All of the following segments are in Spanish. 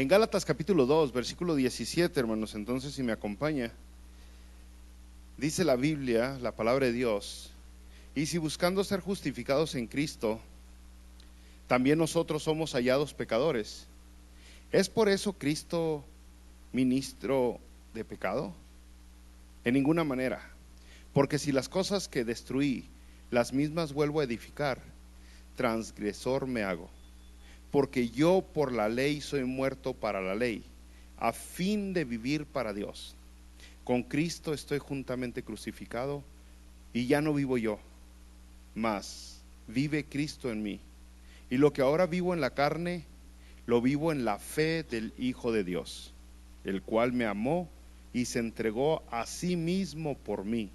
En Gálatas capítulo 2, versículo 17, hermanos, entonces si me acompaña, dice la Biblia, la palabra de Dios: y si buscando ser justificados en Cristo, también nosotros somos hallados pecadores, ¿es por eso Cristo ministro de pecado? En ninguna manera, porque si las cosas que destruí, las mismas vuelvo a edificar, transgresor me hago. Porque yo por la ley soy muerto para la ley, a fin de vivir para Dios. Con Cristo estoy juntamente crucificado, y ya no vivo yo, mas vive Cristo en mí. Y lo que ahora vivo en la carne, lo vivo en la fe del Hijo de Dios, el cual me amó y se entregó a sí mismo por mí.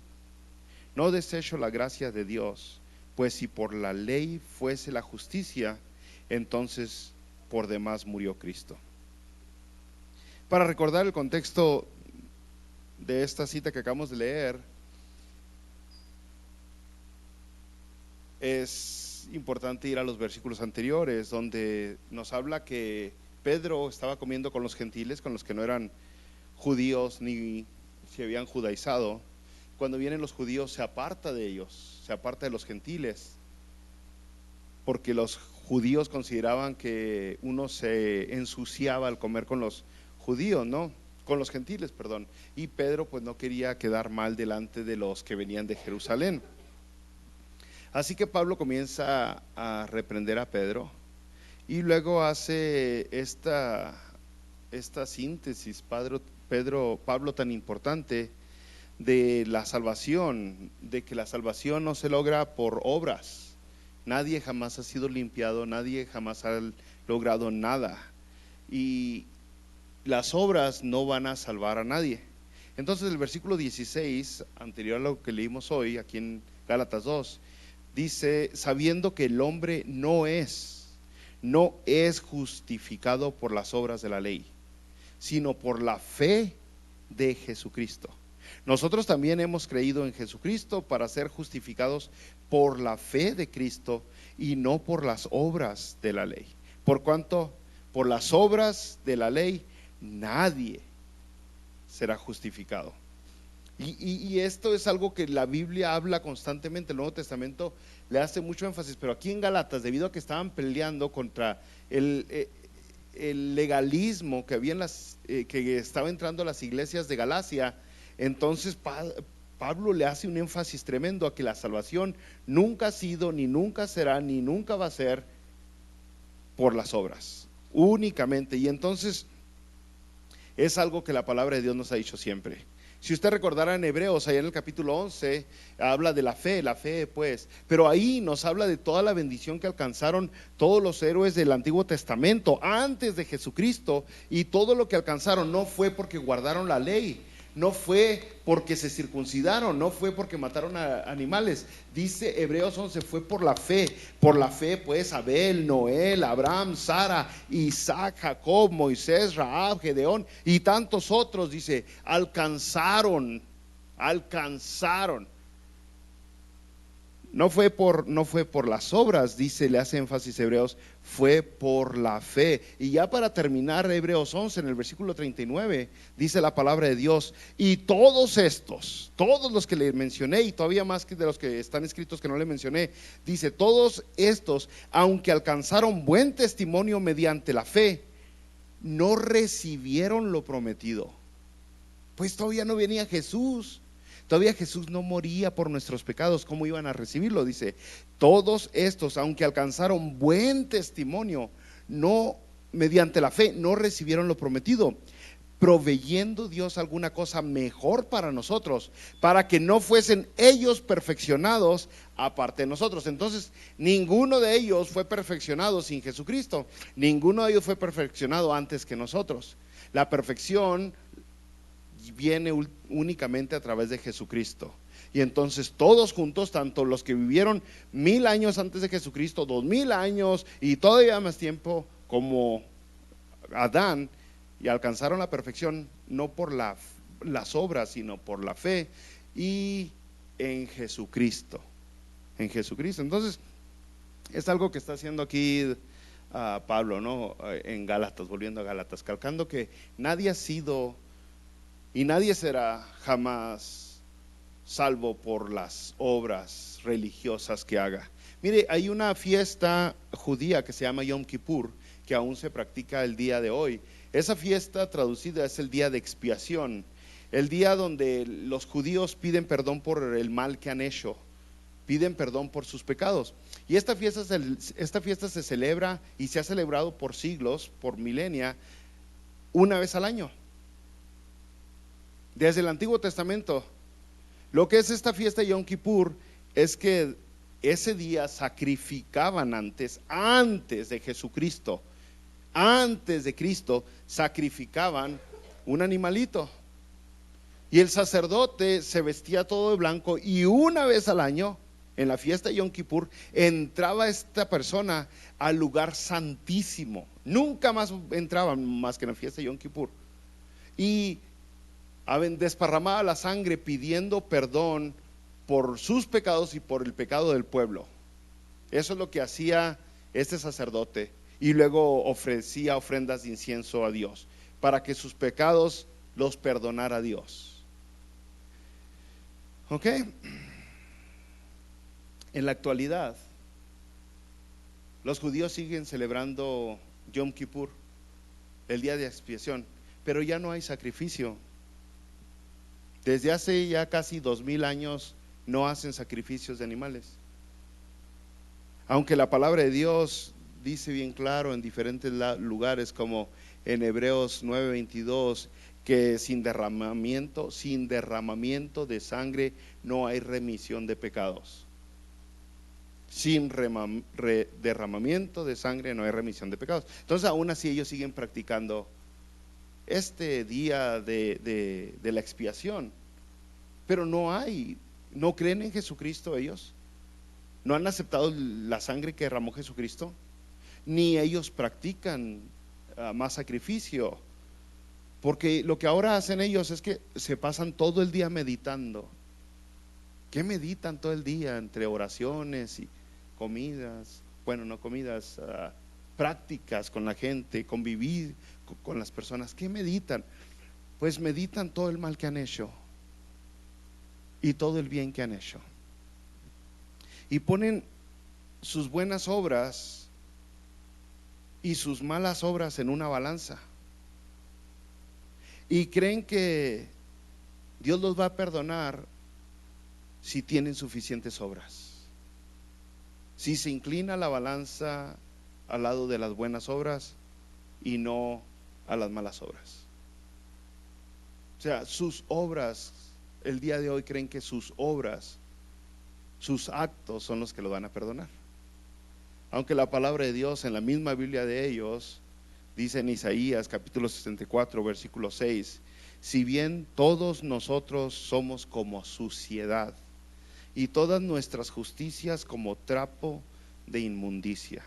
No desecho la gracia de Dios, pues si por la ley fuese la justicia, entonces por demás murió Cristo. Para recordar el contexto de esta cita que acabamos de leer, es importante ir a los versículos anteriores, donde nos habla que Pedro estaba comiendo con los gentiles, con los que no eran judíos ni se habían judaizado. Cuando vienen los judíos se aparta de ellos, se aparta de los gentiles, porque los judíos consideraban que uno se ensuciaba al comer con los judíos, ¿no? Con los gentiles, perdón. Y Pedro pues no quería quedar mal delante de los que venían de Jerusalén. Así que Pablo comienza a reprender a Pedro y luego hace esta síntesis, Pablo tan importante, de la salvación, de que la salvación no se logra por obras. Nadie jamás ha sido limpiado, nadie jamás ha logrado nada, y las obras no van a salvar a nadie. Entonces el versículo 16, anterior a lo que leímos hoy, aquí en Gálatas 2, dice: sabiendo que el hombre no es justificado por las obras de la ley, sino por la fe de Jesucristo. Nosotros también hemos creído en Jesucristo para ser justificados por la fe de Cristo y no por las obras de la ley. Por cuanto por las obras de la ley nadie será justificado. Y esto es algo que la Biblia habla constantemente. El Nuevo Testamento le hace mucho énfasis, pero aquí en Gálatas, debido a que estaban peleando contra el legalismo que había que estaba entrando a las iglesias de Galacia, entonces Pablo le hace un énfasis tremendo a que la salvación nunca ha sido, ni nunca será, ni nunca va a ser por las obras, únicamente. Y entonces es algo que la palabra de Dios nos ha dicho siempre. Si usted recordará en Hebreos, allá en el capítulo 11, habla de la fe pues, pero ahí nos habla de toda la bendición que alcanzaron todos los héroes del Antiguo Testamento antes de Jesucristo, y todo lo que alcanzaron no fue porque guardaron la ley, no fue porque se circuncidaron, no fue porque mataron a animales. Dice Hebreos 11, fue por la fe pues Abel, Noé, Abraham, Sara, Isaac, Jacob, Moisés, Rahab, Gedeón y tantos otros. Dice, alcanzaron. No fue por las obras, dice, le hace énfasis Hebreos, fue por la fe. Y ya para terminar Hebreos 11, en el versículo 39, dice la palabra de Dios: y todos los que le mencioné, y todavía más que de los que están escritos que no le mencioné, dice, todos estos, aunque alcanzaron buen testimonio mediante la fe, no recibieron lo prometido. Pues todavía no venía Jesús. Todavía Jesús no moría por nuestros pecados. ¿Cómo iban a recibirlo? Dice, todos estos, aunque alcanzaron buen testimonio, no, mediante la fe, no recibieron lo prometido, proveyendo Dios alguna cosa mejor para nosotros, para que no fuesen ellos perfeccionados aparte de nosotros. Entonces, ninguno de ellos fue perfeccionado sin Jesucristo. Ninguno de ellos fue perfeccionado antes que nosotros. La perfección viene únicamente a través de Jesucristo. Y entonces todos juntos, tanto los que vivieron 1000 años antes de Jesucristo, 2000 años y todavía más tiempo, como Adán, y alcanzaron la perfección no por las obras, sino por la fe y en Jesucristo. Entonces es algo que está haciendo aquí a Pablo, ¿no? En Gálatas, volviendo a Gálatas, calcando que nadie ha sido y nadie será jamás salvo por las obras religiosas que haga. Mire, hay una fiesta judía que se llama Yom Kippur, que aún se practica el día de hoy. Esa fiesta traducida es el día de expiación, el día donde los judíos piden perdón por el mal que han hecho, piden perdón por sus pecados. Y esta fiesta se celebra y se ha celebrado por siglos, por milenia, una vez al año. Desde el Antiguo Testamento. Lo que es esta fiesta de Yom Kippur es que ese día sacrificaban antes de Jesucristo, antes de Cristo, sacrificaban un animalito. Y el sacerdote se vestía todo de blanco y una vez al año, en la fiesta de Yom Kippur, entraba esta persona al lugar santísimo. Nunca más entraban más que en la fiesta de Yom Kippur. Y desparramaba la sangre pidiendo perdón por sus pecados y por el pecado del pueblo. Eso es lo que hacía este sacerdote. Y luego ofrecía ofrendas de incienso a Dios para que sus pecados los perdonara Dios. ¿Ok? En la actualidad, los judíos siguen celebrando Yom Kippur, el día de expiación, pero ya no hay sacrificio. Desde hace ya casi 2000 años no hacen sacrificios de animales. Aunque la palabra de Dios dice bien claro en diferentes lugares, como en Hebreos 9:22, que sin derramamiento de sangre no hay remisión de pecados. Sin derramamiento de sangre no hay remisión de pecados. Entonces aún así ellos siguen practicando este día de la expiación, pero no creen en Jesucristo ellos, no han aceptado la sangre que derramó Jesucristo, ni ellos practican más sacrificio, porque lo que ahora hacen ellos es que se pasan todo el día meditando. ¿Qué meditan todo el día? Entre oraciones y comidas, bueno, no comidas, prácticas con la gente, convivir con las personas. ¿Qué meditan? Pues meditan todo el mal que han hecho y todo el bien que han hecho, y ponen sus buenas obras y sus malas obras en una balanza, y creen que Dios los va a perdonar si tienen suficientes obras. Si se inclina la balanza al lado de las buenas obras y no a las malas obras. O sea, sus obras, el día de hoy creen que sus obras, sus actos son los que lo van a perdonar. Aunque la palabra de Dios en la misma Biblia de ellos dice en Isaías capítulo 64 versículo 6: si bien todos nosotros somos como suciedad y todas nuestras justicias como trapo de inmundicia.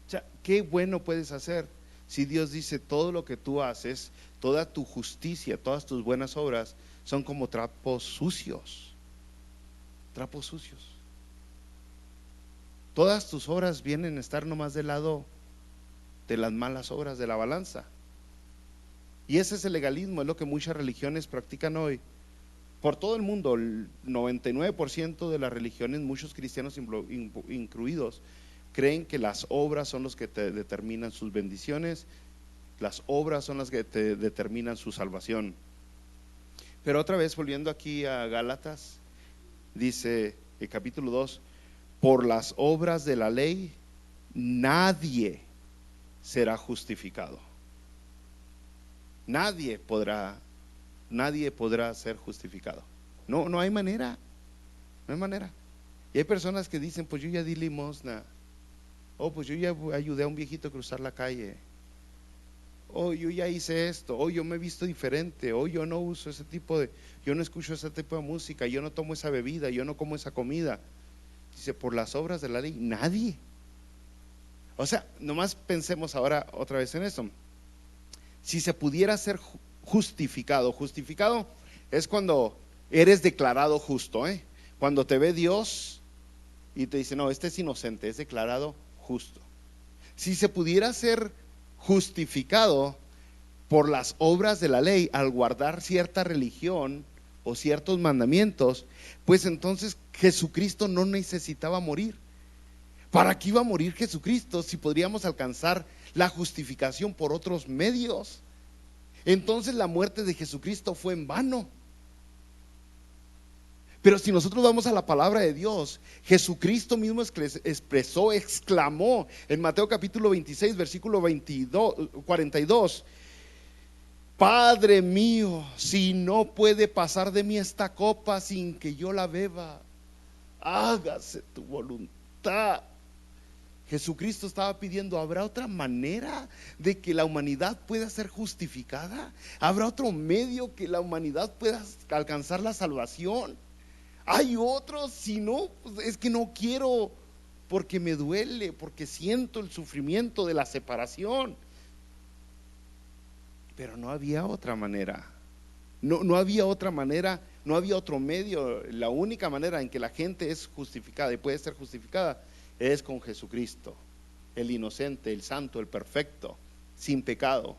O sea, qué bueno puedes hacer si Dios dice todo lo que tú haces, toda tu justicia, todas tus buenas obras son como trapos sucios. Trapos sucios. Todas tus obras vienen a estar nomás del lado de las malas obras de la balanza. Y ese es el legalismo, es lo que muchas religiones practican hoy. Por todo el mundo, el 99% de las religiones, muchos cristianos incluidos, creen que las obras son los que te determinan sus bendiciones, las obras son las que te determinan su salvación. Pero otra vez, volviendo aquí a Gálatas, dice el capítulo 2: por las obras de la ley nadie será justificado. Nadie podrá ser justificado. No hay manera. No hay manera. Y hay personas que dicen: pues yo ya di limosna, pues yo ya ayudé a un viejito a cruzar la calle, yo ya hice esto, yo me he visto diferente, yo no uso yo no escucho ese tipo de música, yo no tomo esa bebida, yo no como esa comida. Dice: por las obras de la ley nadie. O sea, nomás pensemos ahora otra vez en eso. Si se pudiera ser justificado es cuando eres declarado justo, cuando te ve Dios y te dice: no, este es inocente, es declarado justo. Si se pudiera ser justificado por las obras de la ley al guardar cierta religión o ciertos mandamientos, pues entonces Jesucristo no necesitaba morir. ¿Para qué iba a morir Jesucristo si podríamos alcanzar la justificación por otros medios? Entonces la muerte de Jesucristo fue en vano. Pero si nosotros vamos a la palabra de Dios, Jesucristo mismo expresó, exclamó en Mateo capítulo 26, versículo 42: Padre mío, si no puede pasar de mí esta copa sin que yo la beba, hágase tu voluntad. Jesucristo estaba pidiendo: ¿habrá otra manera de que la humanidad pueda ser justificada? ¿Habrá otro medio que la humanidad pueda alcanzar la salvación? Hay otros, si no, pues es que no quiero, porque me duele, porque siento el sufrimiento de la separación. Pero no había otra manera. No había otra manera, no había otro medio. La única manera en que la gente es justificada y puede ser justificada es con Jesucristo, el inocente, el santo, el perfecto, sin pecado,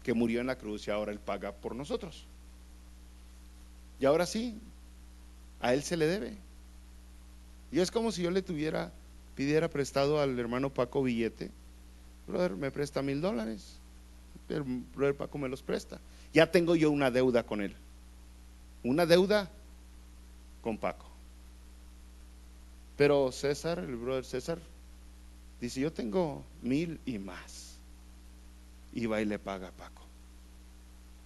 que murió en la cruz y ahora Él paga por nosotros. Y ahora sí, a Él se le debe. Y es como si yo le pidiera prestado al hermano Paco billete: brother, me presta $1,000. El brother Paco me los presta. Ya tengo yo una deuda con él, una deuda con Paco. Pero César, el brother César, dice: yo tengo 1,000 y más. Y va y le paga a Paco.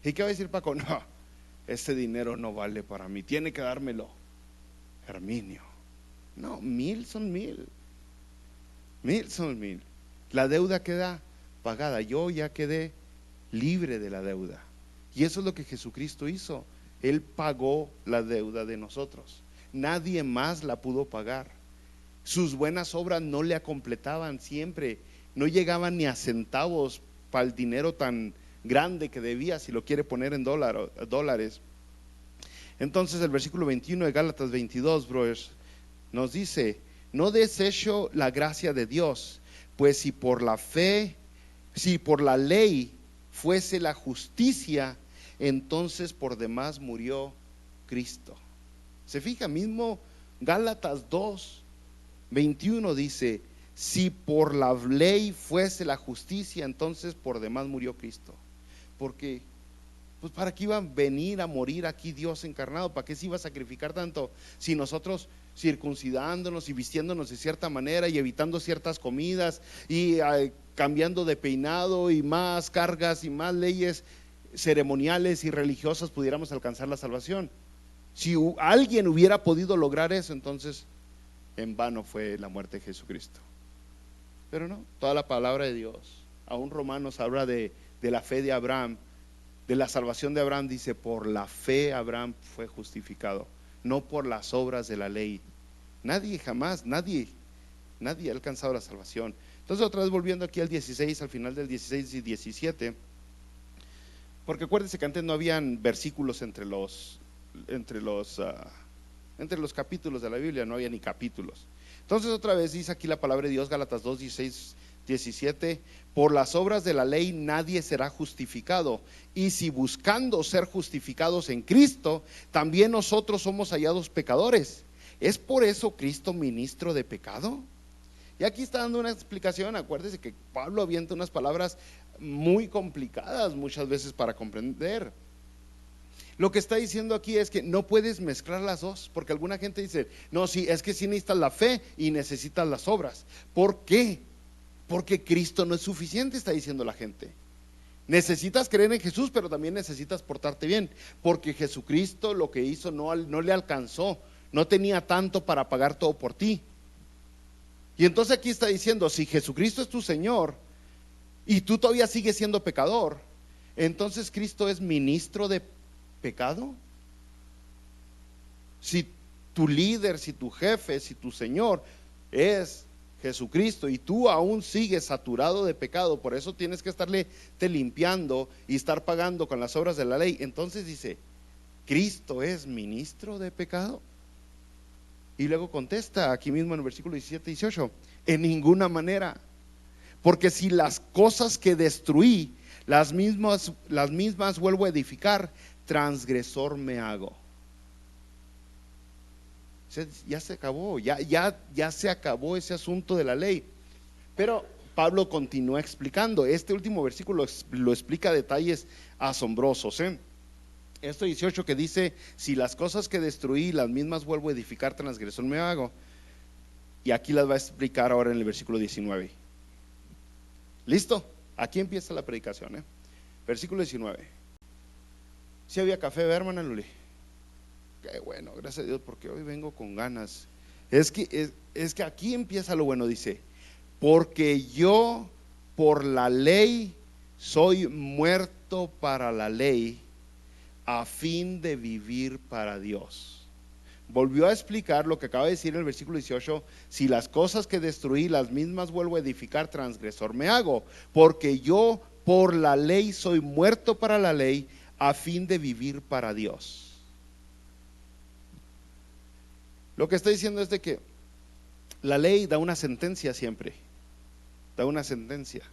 ¿Y qué va a decir Paco? No, ese dinero no vale para mí, tiene que dármelo Herminio. No, 1,000 son 1,000. 1,000 son 1,000. La deuda queda pagada. Yo ya quedé libre de la deuda. Y eso es lo que Jesucristo hizo. Él pagó la deuda de nosotros. Nadie más la pudo pagar. Sus buenas obras no le completaban siempre. No llegaban ni a centavos para el dinero tan grande que debía, si lo quiere poner en dólares. Entonces el versículo 21 de Gálatas 22, brothers, nos dice: no desecho la gracia de Dios, pues si por la fe, si por la ley fuese la justicia, entonces por demás murió Cristo. Se fija, mismo Gálatas 2:21 dice: si por la ley fuese la justicia, entonces por demás murió Cristo. Porque pues ¿para qué iba a venir a morir aquí Dios encarnado? ¿Para qué se iba a sacrificar tanto si nosotros circuncidándonos y vistiéndonos de cierta manera y evitando ciertas comidas y cambiando de peinado y más cargas y más leyes ceremoniales y religiosas pudiéramos alcanzar la salvación? Si alguien hubiera podido lograr eso, entonces en vano fue la muerte de Jesucristo. Pero no, toda la palabra de Dios, aún Romanos habla de la fe de Abraham, de la salvación de Abraham. Dice: por la fe Abraham fue justificado, no por las obras de la ley. Nadie jamás, nadie ha alcanzado la salvación. Entonces otra vez volviendo aquí al 16, al final del 16 y 17, porque acuérdense que antes no habían versículos entre los capítulos de la Biblia, no había ni capítulos. Entonces otra vez dice aquí la palabra de Dios, Gálatas 2, 16, 17: por las obras de la ley nadie será justificado, y si buscando ser justificados en Cristo, también nosotros somos hallados pecadores, ¿es por eso Cristo ministro de pecado? Y aquí está dando una explicación. Acuérdese que Pablo avienta unas palabras muy complicadas muchas veces para comprender. Lo que está diciendo aquí es que no puedes mezclar las dos, porque alguna gente dice: no, sí, es que sí necesitas la fe y necesitas las obras. ¿Por qué? Porque Cristo no es suficiente, está diciendo la gente. Necesitas creer en Jesús, pero también necesitas portarte bien, porque Jesucristo lo que hizo no le alcanzó, no tenía tanto para pagar todo por ti. Y entonces aquí está diciendo: si Jesucristo es tu Señor y tú todavía sigues siendo pecador, entonces Cristo es ministro de pecado. Si tu líder, si tu jefe, si tu Señor es Jesucristo y tú aún sigues saturado de pecado, por eso tienes que estarle te limpiando y estar pagando con las obras de la ley, entonces dice: ¿Cristo es ministro de pecado? Y luego contesta aquí mismo en el versículo 17 y 18: en ninguna manera, Porque si las cosas que destruí, las mismas vuelvo a edificar, transgresor me hago. Ya se acabó, ya se acabó ese asunto de la ley. Pero Pablo continúa explicando. Este último versículo lo explica a detalles asombrosos. Esto 18 que dice: si las cosas que destruí, las mismas vuelvo a edificar, transgresor me hago. Y aquí las va a explicar ahora en el versículo 19. ¿Listo? Aquí empieza la predicación. Versículo 19. Si había café, ¿verdad, hermana Luli? Qué bueno, gracias a Dios, porque hoy vengo con ganas. Es que aquí empieza lo bueno. Dice: porque yo por la ley soy muerto para la ley, a fin de vivir para Dios. Volvió a explicar lo que acaba de decir en el versículo 18: si las cosas que destruí, las mismas vuelvo a edificar, transgresor me hago. Porque yo por la ley soy muerto para la ley, a fin de vivir para Dios. Lo que está diciendo es de que la ley da una sentencia siempre. Da una sentencia.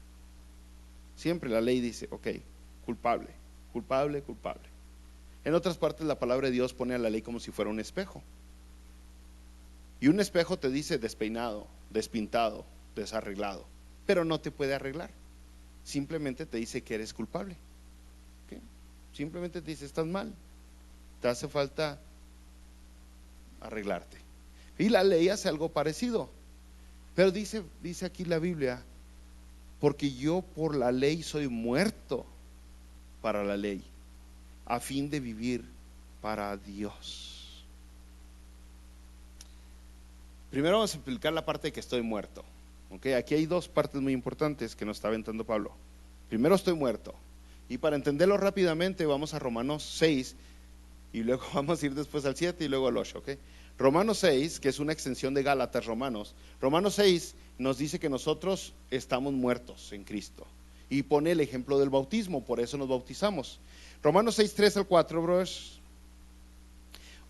Siempre la ley dice: ok, culpable, culpable, culpable. En otras partes la palabra de Dios pone a la ley como si fuera un espejo. Y un espejo te dice despeinado, despintado, desarreglado, pero no te puede arreglar. Simplemente te dice que eres culpable. ¿Okay? Simplemente te dice: estás mal, te hace falta arreglarte. Y la ley hace algo parecido. Pero dice aquí la Biblia: porque yo por la ley soy muerto para la ley, a fin de vivir para Dios. Primero vamos a explicar la parte de que estoy muerto. Okay, aquí hay dos partes muy importantes que nos está aventando Pablo. Primero, estoy muerto. Y para entenderlo rápidamente, vamos a Romanos 6 y luego vamos a ir después al 7 y luego al 8. ¿Okay? Romanos 6, que es una extensión de Gálatas, Romanos 6 nos dice que nosotros estamos muertos en Cristo. Y pone el ejemplo del bautismo, por eso nos bautizamos. Romanos 6, 3 al 4, brothers.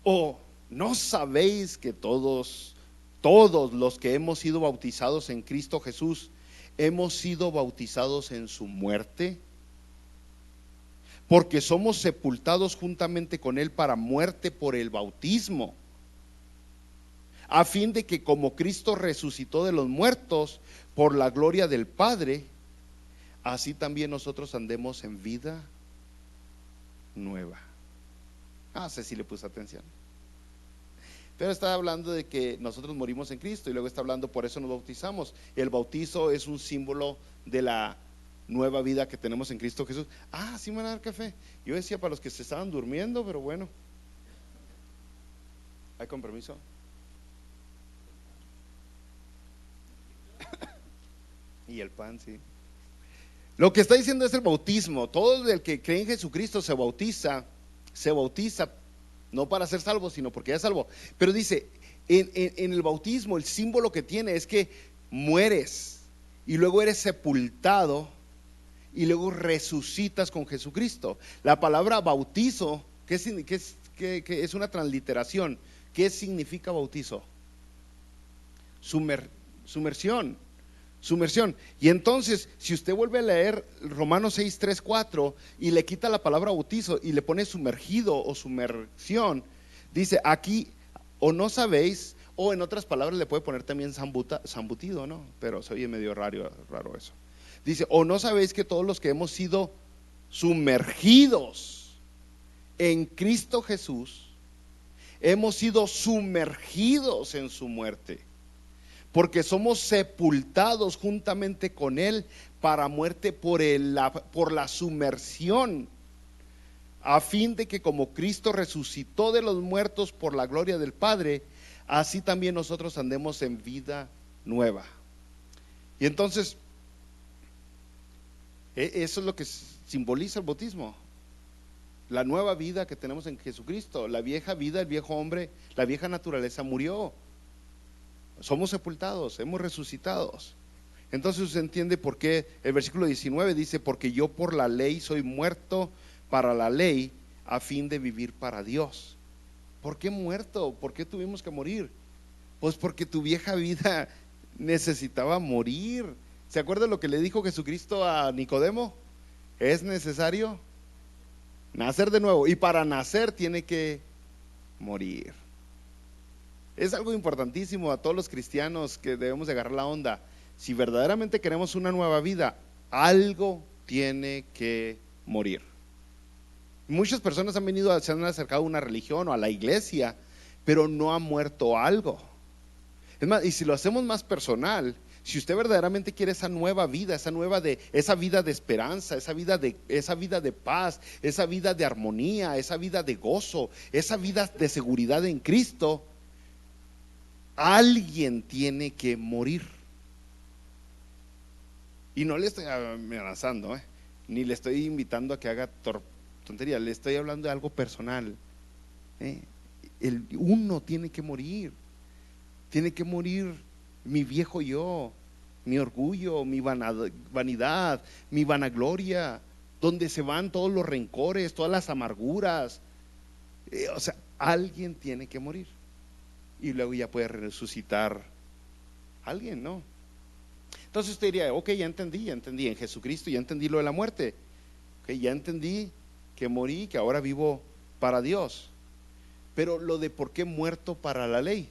¿O no sabéis que todos los que hemos sido bautizados en Cristo Jesús, hemos sido bautizados en su muerte? Porque somos sepultados juntamente con Él para muerte por el bautismo, a fin de que como Cristo resucitó de los muertos por la gloria del Padre, así también nosotros andemos en vida nueva. Sé si le puse atención. Pero está hablando de que nosotros morimos en Cristo y luego está hablando, por eso nos bautizamos. El bautizo es un símbolo de la nueva vida que tenemos en Cristo Jesús. Sí me van a dar café. Yo decía para los que se estaban durmiendo, pero bueno. ¿Hay compromiso? Y el pan, sí. Lo que está diciendo es el bautismo. Todo el que cree en Jesucristo se bautiza no para ser salvo, sino porque ya es salvo. Pero dice, en el bautismo el símbolo que tiene es que mueres y luego eres sepultado y luego resucitas con Jesucristo. La palabra bautizo, que es una transliteración. ¿Qué significa bautizo? Sumersión. Y entonces, si usted vuelve a leer Romanos 6, 3, 4 y le quita la palabra bautizo y le pone sumergido o sumersión, dice aquí: o no sabéis, o en otras palabras le puede poner también zambutido, ¿no? Pero se oye medio raro eso. Dice: o no sabéis que todos los que hemos sido sumergidos en Cristo Jesús, hemos sido sumergidos en su muerte. Porque somos sepultados juntamente con Él para muerte por la sumersión, a fin de que como Cristo resucitó de los muertos por la gloria del Padre, así también nosotros andemos en vida nueva. Y entonces, eso es lo que simboliza el bautismo. La nueva vida que tenemos en Jesucristo. La vieja vida, el viejo hombre, la vieja naturaleza murió. Somos sepultados, hemos resucitados. Entonces usted entiende por qué el versículo 19 dice: porque yo por la ley soy muerto para la ley, a fin de vivir para Dios. ¿Por qué muerto? ¿Por qué tuvimos que morir? Pues porque tu vieja vida necesitaba morir. ¿Se acuerdan lo que le dijo Jesucristo a Nicodemo? Es necesario nacer de nuevo, y para nacer tiene que morir. Es algo importantísimo a todos los cristianos que debemos de agarrar la onda. Si verdaderamente queremos una nueva vida, algo tiene que morir. Muchas personas se han acercado a una religión o a la iglesia, pero no ha muerto algo. Es más, y si lo hacemos más personal, si usted verdaderamente quiere esa nueva vida, esa vida de esperanza, esa vida de paz, esa vida de armonía, esa vida de gozo, esa vida de seguridad en Cristo, alguien tiene que morir. Y no le estoy amenazando, ni le estoy invitando a que haga tontería, le estoy hablando de algo personal. Uno tiene que morir. Tiene que morir mi viejo yo, mi orgullo, mi vanidad, mi vanagloria, donde se van todos los rencores, todas las amarguras. O sea, alguien tiene que morir. Y luego ya puede resucitar alguien, ¿no? Entonces usted diría, ok, ya entendí en Jesucristo, ya entendí lo de la muerte, okay, ya entendí que morí, que ahora vivo para Dios. Pero lo de por qué muerto para la ley.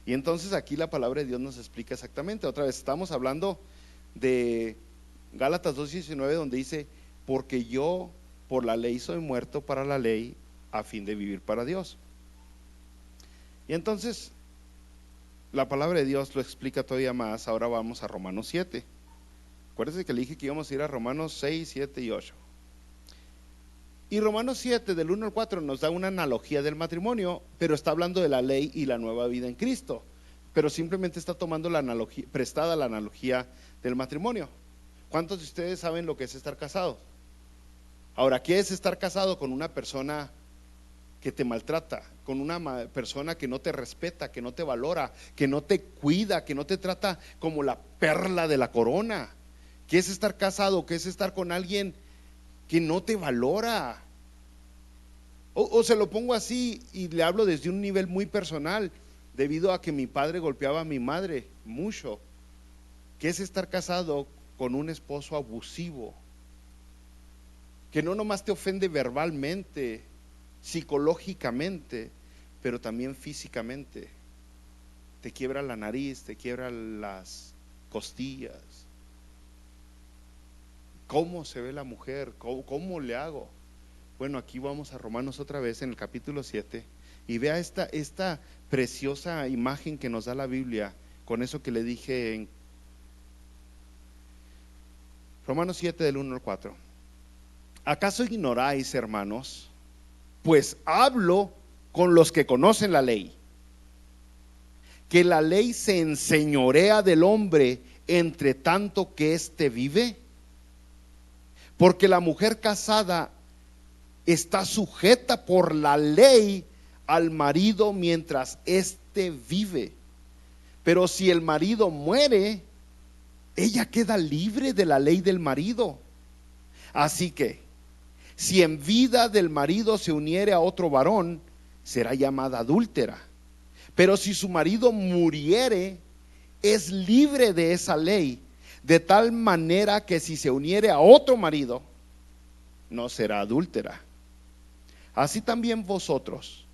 Y entonces aquí la palabra de Dios nos explica exactamente. Otra vez estamos hablando de Gálatas 2:19, donde dice, porque yo por la ley soy muerto para la ley, a fin de vivir para Dios. Y entonces la palabra de Dios lo explica todavía más. Ahora vamos a Romanos 7. Acuérdense que le dije que íbamos a ir a Romanos 6, 7 y 8. Y Romanos 7 del 1 al 4 nos da una analogía del matrimonio, pero está hablando de la ley y la nueva vida en Cristo, pero simplemente está tomando la analogía, prestada la analogía del matrimonio. ¿Cuántos de ustedes saben lo que es estar casado? Ahora, ¿qué es estar casado con una persona que te maltrata, con una persona que no te respeta, que no te valora, que no te cuida, que no te trata como la perla de la corona? ¿Qué es estar casado? ¿Qué es estar con alguien que no te valora? O se lo pongo así y le hablo desde un nivel muy personal, debido a que mi padre golpeaba a mi madre mucho. ¿Qué es estar casado con un esposo abusivo? Que no nomás te ofende verbalmente, psicológicamente, pero también físicamente. Te quiebra la nariz, te quiebra las costillas. ¿Cómo se ve la mujer? ¿Cómo le hago? Bueno, aquí vamos a Romanos otra vez en el capítulo 7 y vea esta preciosa imagen que nos da la Biblia con eso que le dije en Romanos 7 del 1 al 4. ¿Acaso ignoráis, hermanos? Pues hablo con los que conocen la ley, que la ley se enseñorea del hombre entre tanto que éste vive. Porque la mujer casada está sujeta por la ley al marido mientras éste vive. Pero si el marido muere, ella queda libre de la ley del marido. Así que, si en vida del marido se uniere a otro varón, será llamada adúltera. Pero si su marido muriere, es libre de esa ley, de tal manera que si se uniere a otro marido, no será adúltera. Así también vosotros,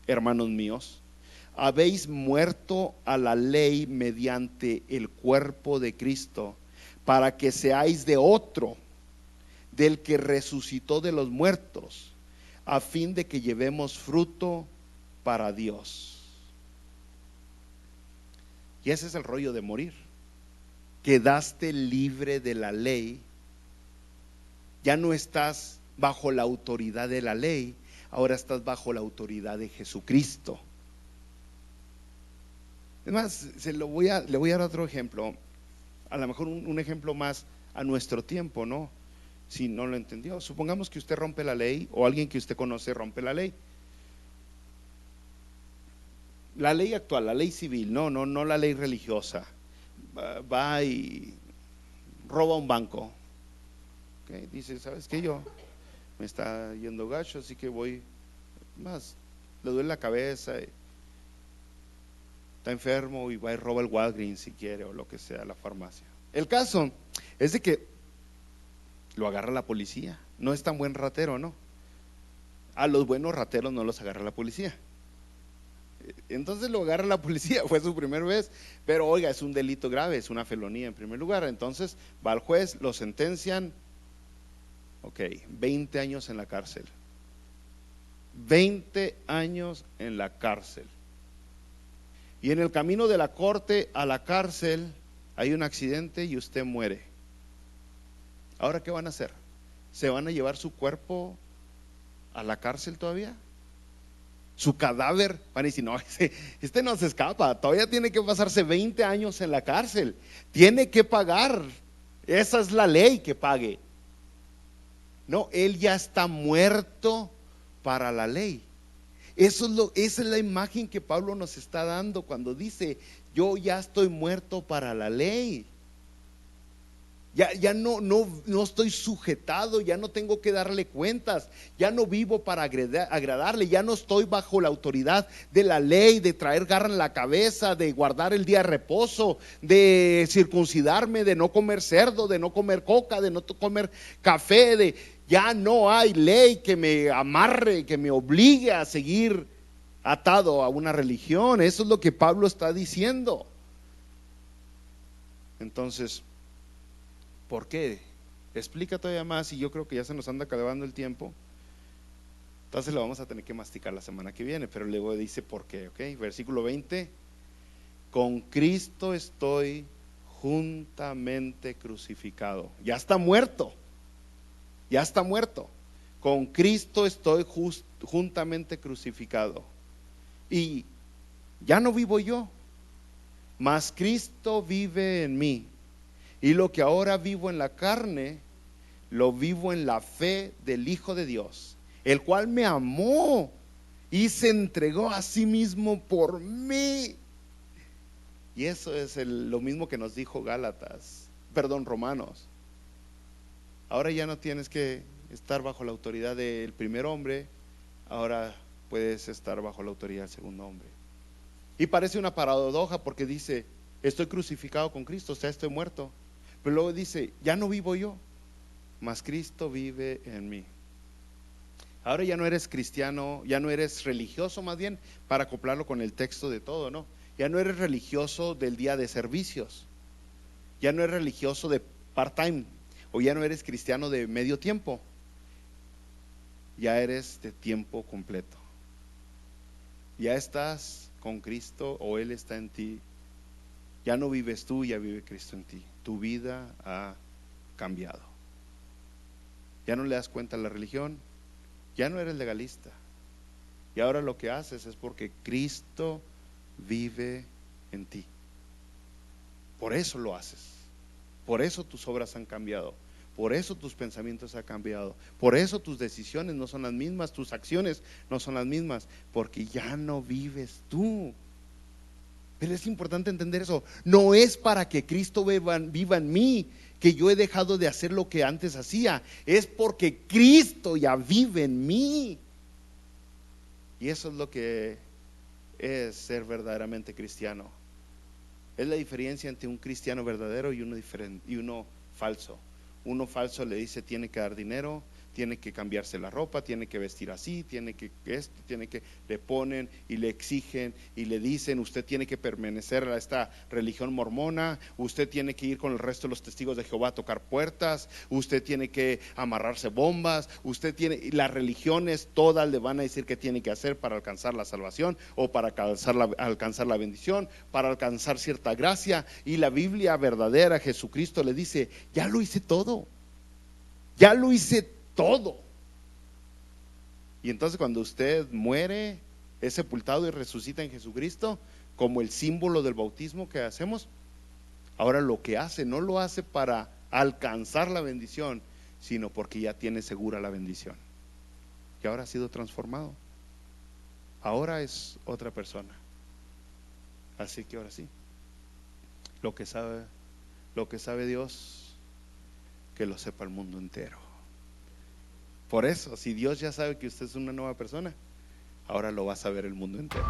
hermanos míos, habéis muerto a la ley mediante el cuerpo de Cristo, para que seáis de otro, del que resucitó de los muertos, a fin de que llevemos fruto para Dios. Y ese es el rollo de morir. Quedaste libre de la ley, ya no estás bajo la autoridad de la ley, ahora estás bajo la autoridad de Jesucristo. Es más, le voy a dar otro ejemplo, a lo mejor un ejemplo más a nuestro tiempo, ¿no? Si no lo entendió, supongamos que usted rompe la ley, o alguien que usted conoce rompe la ley. La ley actual, la ley civil, no la ley religiosa. Va y roba un banco. Okay, dice, ¿sabes qué? Yo me está yendo gacho, así que voy, más le duele la cabeza, está enfermo y va y roba el Walgreens si quiere, o lo que sea, la farmacia. El caso es de que lo agarra la policía. No es tan buen ratero, ¿no? A los buenos rateros no los agarra la policía. Entonces lo agarra la policía, fue su primera vez, pero oiga, es un delito grave, es una felonía en primer lugar. Entonces va al juez, lo sentencian, ok, 20 años en la cárcel. 20 años en la cárcel. Y en el camino de la corte a la cárcel hay un accidente y usted muere. ¿Ahora qué van a hacer? ¿Se van a llevar su cuerpo a la cárcel todavía? Su cadáver, van a decir, no, este no se escapa, todavía tiene que pasarse 20 años en la cárcel, tiene que pagar, esa es la ley, que pague. No, él ya está muerto para la ley. Esa es la imagen que Pablo nos está dando cuando dice, yo ya estoy muerto para la ley. Ya no estoy sujetado, ya no tengo que darle cuentas, ya no vivo para agradarle, ya no estoy bajo la autoridad de la ley, de traer garra en la cabeza, de guardar el día de reposo, de circuncidarme, de no comer cerdo, de no comer coca, de no comer café, ya no hay ley que me amarre, que me obligue a seguir atado a una religión. Eso es lo que Pablo está diciendo. Entonces, ¿por qué? Explica todavía más, y yo creo que ya se nos anda acabando el tiempo. Entonces lo vamos a tener que masticar la semana que viene, pero luego dice por qué, ¿ok? Versículo 20, con Cristo estoy juntamente crucificado. Ya está muerto, ya está muerto. Con Cristo estoy juntamente crucificado. Y ya no vivo yo, mas Cristo vive en mí. Y lo que ahora vivo en la carne, lo vivo en la fe del Hijo de Dios, el cual me amó y se entregó a sí mismo por mí. Y eso es lo mismo que nos dijo Romanos. Ahora ya no tienes que estar bajo la autoridad del primer hombre, ahora puedes estar bajo la autoridad del segundo hombre. Y parece una paradoja porque dice, estoy crucificado con Cristo, o sea, estoy muerto. Pero luego dice, ya no vivo yo, mas Cristo vive en mí. Ahora ya no eres cristiano, ya no eres religioso, más bien, para acoplarlo con el texto de todo, ¿no? Ya no eres religioso del día de servicios, ya no eres religioso de part-time, o ya no eres cristiano de medio tiempo, ya eres de tiempo completo. Ya estás con Cristo, o Él está en ti. Ya no vives tú, ya vive Cristo en ti. Tu vida ha cambiado. Ya no le das cuenta a la religión, ya no eres legalista. Y ahora lo que haces es porque Cristo vive en ti. Por eso lo haces. Por eso tus obras han cambiado. Por eso tus pensamientos han cambiado. Por eso tus decisiones no son las mismas, tus acciones no son las mismas, porque ya no vives tú. Pero es importante entender eso. No es para que Cristo viva en mí que yo he dejado de hacer lo que antes hacía. Es porque Cristo ya vive en mí. Y eso es lo que es ser verdaderamente cristiano. Es la diferencia entre un cristiano verdadero y uno falso. Uno falso le dice tiene que dar dinero, tiene que cambiarse la ropa, tiene que vestir así, tiene que le ponen y le exigen y le dicen usted tiene que permanecer a esta religión mormona, usted tiene que ir con el resto de los testigos de Jehová a tocar puertas, usted tiene que amarrarse bombas, las religiones todas le van a decir qué tiene que hacer para alcanzar la salvación o para alcanzar la bendición, para alcanzar cierta gracia. Y la Biblia verdadera, Jesucristo le dice, ya lo hice todo, ya lo hice todo. Y entonces cuando usted muere, es sepultado y resucita en Jesucristo, como el símbolo del bautismo que hacemos, ahora lo que hace, no lo hace para alcanzar la bendición, sino porque ya tiene segura la bendición. Y ahora ha sido transformado. Ahora es otra persona. Así que ahora sí, lo que sabe Dios, que lo sepa el mundo entero. Por eso, si Dios ya sabe que usted es una nueva persona, ahora lo va a saber el mundo entero.